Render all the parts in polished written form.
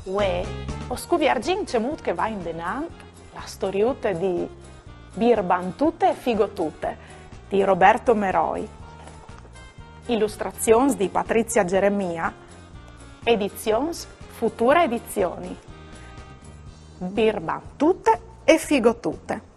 Ue, ho scoviargin c'è mut che va in denant la storiute di Birbantute e Figotute di Roberto Meroi. Illustrazioni di Patrizia Geremia, edizions Futura Edizioni. Birbantute e Figotute.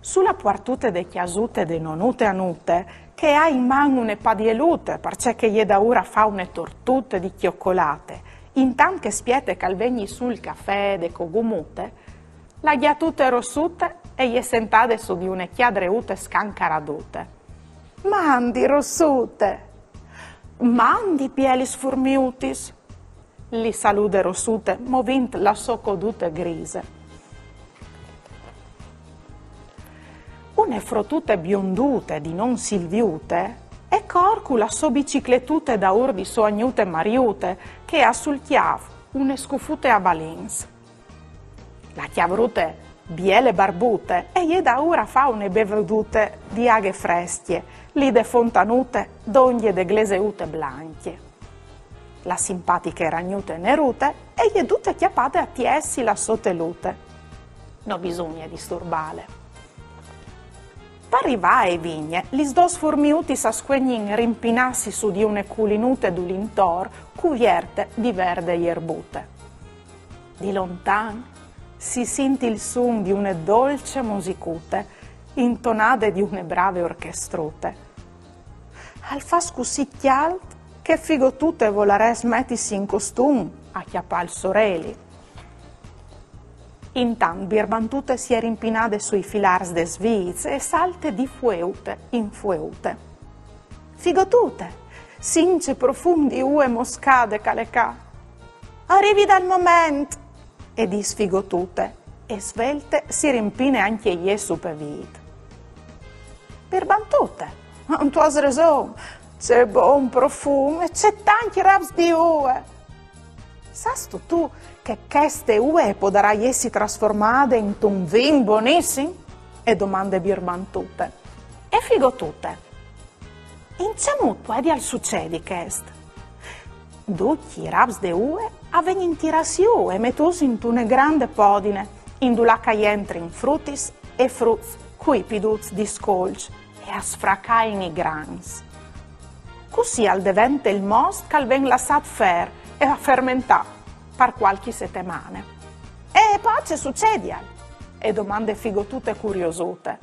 Sulla puartute de chiasute de nonute anute, che ha in mano une padielute, perché che gli da ora fa une tortute di chioccolate, intant che spiete calvegni sul caffè de cogumute, la ghiatute rossute e gli sentade su di une chiadreute scancaradute. Mandi, rossute! Mandi, pielis furmiutis! Li salude rossute, movint la socodute grise. Une frotute biondute di non silviute e corcula so bicicletute da urdi so agnute mariute che ha sul chiav une scufute a balins. La chiavrute biele barbute e gli da ora fa une bevedute di aghe freschie, li de fontanute d'oglie de gleseute blanche. La simpatiche ragnute nerute e gli dute chiappate a tiessi la sotelute. No bisogna disturbale. Parriva e vigne, lis dos formiutis a squegnin rimpinassi su di une culinute d'ulintor, cuvierte di verde ierbute. Di lontan si senti il suon di une dolce musicute, intonate di une brave orchestrute. Al fas così chialt che Figotute volares mettissi in costum a chiappar soreli. Intant Birbantute si è rimpinate sui filars de sviz e salte di fueute in fueute. Figotute, since profundi ue moscade calecà. Arrivi dal moment! E dis Figotute, e svelte si rimpine anche ie supervid. Birbantute, non tu has raison, c'è buon profumo e c'è tanti raps di ue. Sasto tu che queste ue potrà essi trasformate in un vin buonissimo? E domande Birbantute. E Figotute. In c'è mutuo ed al succedi chest? Ducchi raps de ue avvengono tirasi ue mettosi in une grande podine, in dulaca entri in frutis e fruts quipiduz di scolci e a sfracaini grans. Così al devente il most cal ven lasciat fer e a fermentà per qualche settimane. E poi c'è succedi? E domande Figotute curiosute.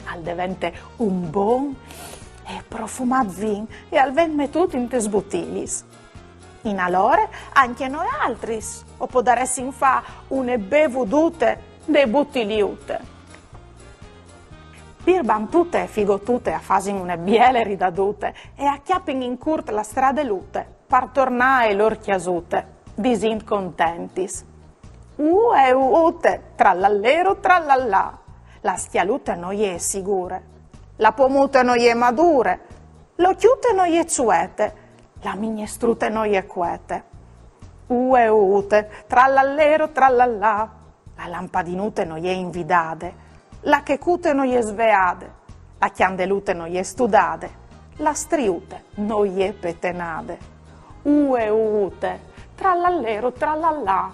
Al devente un buon e profumat vin e al ven mettuto in tes bottiglis. In alore anche noi altris, o podaresi in fa une bevedute de bottigliute. Birbantute e Figotute a fasin une biele ridadute e a chiappin in curt la strade lute, par tornare lor chiasute, disint contentis. Ue ute, trallallero trallallà, la schialute non è sicure, la pomute non è madure, lo chiute non è ciuete, la minestrute non è quete. Ue ute, trallallero trallallà, la lampadinute non è invidade, la checute non è sveade, la chiandelute non è studade, la striute non è petenade. Ue ute, trallallero trallallà.